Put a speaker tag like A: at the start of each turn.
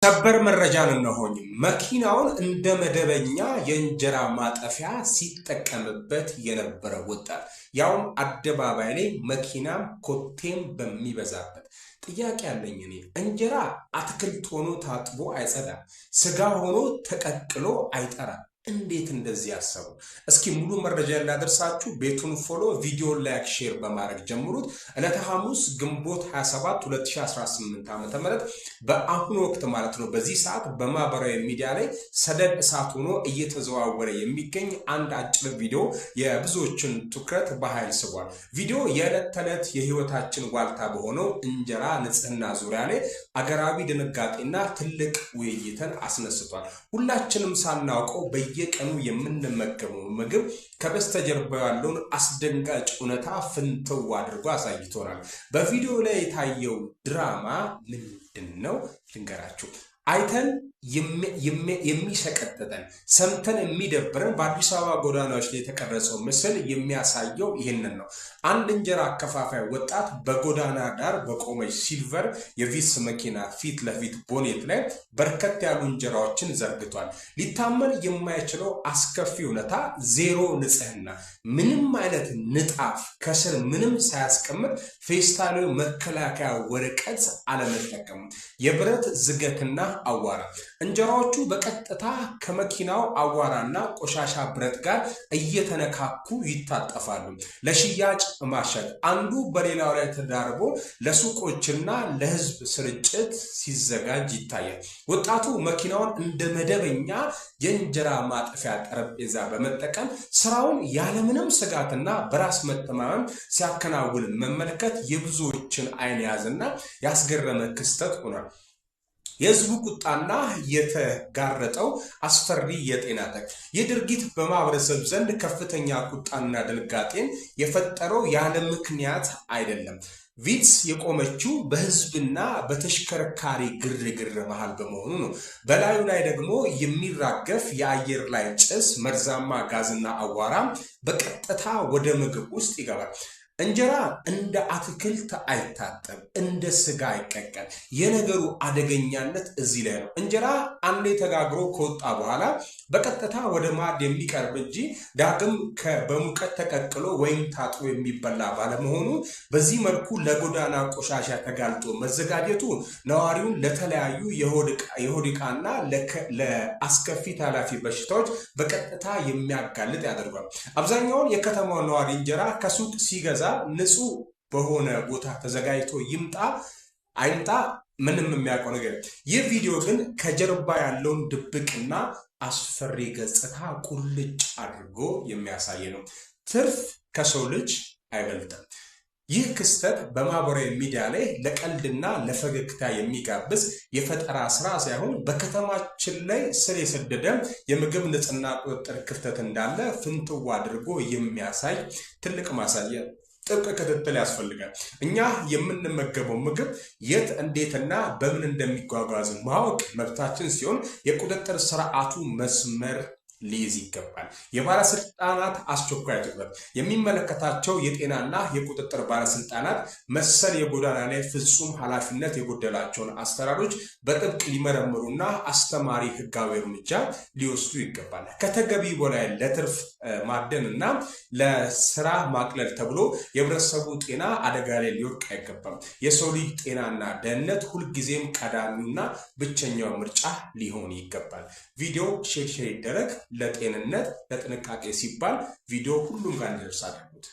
A: ሰበር መረጃን እነሆኝ መኪናውን እንደ መደበኛ የእንጀራ ማጠፊያ ሲጠቀምበት የነበረ ወጣት ያውም አደባባይ ላይ መኪናም ኮቴም በሚበዛበት ጥያቄ ያለኝ እኔ እንጀራ አትክልት ሆኖ ታጥቦ አይጸዳም፣ ስጋ ሆኖ ተቀቅሎ አይጠራም። እንዴት እንደዚህ ያሰቡ? እስኪ ሙሉ መረጃ ያላደርሳችሁ ቤቱን ፎሎ ቪዲዮ ላይክ ሼር በማድረግ ጀምሩት። ዕለተ ሐሙስ ግንቦት 27 2018 ዓ.ም በአሁኑ ወቅት ማለት ነው በዚህ ሰዓት በማህበራዊ ሚዲያ ላይ ሰደድ እሳት ሆኖ እየተዘዋወረ የሚገኝ አንድ አጭር ቪዲዮ የብዙዎችን ትኩረት በኃይል ስቧል። ቪዲዮ የዕለት ተዕለት የህይወታችን ዋልታ በሆነው እንጀራ ንጽህና ዙሪያ ላይ አገራዊ ድንጋጤና ትልቅ ውይይትን አስነስቷል። ሁላችንም ሳናውቀው የቀኑ የምንመገበው ምግብ ከበስተጀርባ ያለውን አስደንጋጭ እውነታ ፍንትው አድርጎ አሳይቶናል። በቪዲዮ ላይ የታየው ድራማ ምንድነው ልንገራችሁ። አይተን የሚሰቀጥጠን ሰምተን የሚደብረን በአዲስ አበባ ጎዳናዎች ላይ የተቀረጸው ምስል የሚያሳየው ይህንን ነው። አንድ እንጀራ አከፋፋይ ወጣት በጎዳና ዳር በቆመች ሲልቨር የቪትስ መኪና ፊት ለፊት ቦኔት ላይ በርከት ያሉ እንጀራዎችን ዘርግቷል። ሊታመን የማይችለው አስከፊ እውነታ ዜሮ ንጽህና፣ ምንም አይነት ንጣፍ ከስር ምንም ሳያስቀምጥ ፌስታሉ መከላከያ ወረቀት አለመጠቀም፣ የብረት ዝገትና አዋራ። እንጀራዎቹ በቀጥታ ከመኪናው አዋራና ቆሻሻ ብረት ጋር እየተነካኩ ይታጠፋሉ። ለሽያጭ ማሸግ አንዱ በሌላው ላይ ተዳርቦ ለሱቆችና ለህዝብ ስርጭት ሲዘጋጅ ይታያል። ወጣቱ መኪናውን እንደ መደበኛ የእንጀራ ማጠፊያ ጠረጴዛ በመጠቀም ስራውን ያለምንም ስጋትና በራስ መተማመን ሲያከናውን መመልከት የብዙዎችን አይን ያዘና ያስገረመ ክስተት ሆኗል። የህዝቡ ቁጣና የተጋረጠው አስፈሪ የጤና ተክ ይህ ድርጊት በማህበረሰብ ዘንድ ከፍተኛ ቁጣና ድንጋጤን የፈጠረው ያለ ምክንያት አይደለም። ቪትስ የቆመችው በህዝብና በተሽከርካሪ ግርግር መሃል በመሆኑ ነው። በላዩ ላይ ደግሞ የሚራገፍ የአየር ላይ ጭስ፣ መርዛማ ጋዝና አዋራ በቀጥታ ወደ ምግብ ውስጥ ይገባል። እንጀራ እንደ አትክልት አይታጠብ፣ እንደ ስጋ አይቀቀል። የነገሩ አደገኛነት እዚህ ላይ ነው። እንጀራ አንዴ ተጋግሮ ከወጣ በኋላ በቀጥታ ወደ ማዕድ የሚቀርብ እንጂ ዳግም በሙቀት ተቀቅሎ ወይም ታጥቦ የሚበላ ባለመሆኑ በዚህ መልኩ ለጎዳና ቆሻሻ ተጋልጦ መዘጋጀቱ ነዋሪውን ለተለያዩ የሆድ ዕቃና ለአስከፊ ተላላፊ በሽታዎች በቀጥታ የሚያጋልጥ ያደርጋል። አብዛኛውን የከተማው ነዋሪ እንጀራ ከሱቅ ሲገዛ ንጹህ በሆነ ቦታ ተዘጋጅቶ ይምጣ አይምጣ ምንም የሚያውቀው ነገር። ይህ ቪዲዮ ግን ከጀርባ ያለውን ድብቅና አስፈሪ ገጽታ ቁልጭ አድርጎ የሚያሳይ ነው። ትርፍ ከሰው ልጅ አይበልጥም። ይህ ክስተት በማህበራዊ ሚዲያ ላይ ለቀልድና ለፈገግታ የሚጋብዝ የፈጠራ ስራ ሳይሆን በከተማችን ላይ ስር የሰደደ የምግብ ንጽህና ቁጥጥር ክፍተት እንዳለ ፍንትው አድርጎ የሚያሳይ ትልቅ ማሳያ። ጥብቅ ክትትል ያስፈልጋል። እኛ የምንመገበው ምግብ የት እንዴትና በምን እንደሚጓጓዝ ማወቅ መብታችን ሲሆን የቁጥጥር ስርዓቱ መስመር ሊይዝ ይገባል። የባለስልጣናት አስቸኳይ ትኩረት የሚመለከታቸው የጤናና የቁጥጥር ባለስልጣናት መሰል የጎዳና ላይ ፍጹም ኃላፊነት የጎደላቸውን አሰራሮች በጥብቅ ሊመረምሩና አስተማሪ ህጋዊ እርምጃ ሊወስዱ ይገባል። ከተገቢ በላይ ለትርፍ ማደንና ለስራ ማቅለል ተብሎ የህብረተሰቡ ጤና አደጋ ላይ ሊወድቅ አይገባም። የሰው ልጅ ጤናና ደህንነት ሁልጊዜም ቀዳሚውና ብቸኛው ምርጫ ሊሆን ይገባል። ቪዲዮ ሼር ይደረግ። ለጤንነት ለጥንቃቄ ሲባል ቪዲዮ ሁሉም ጋር እንዲደርስ አድርጉት።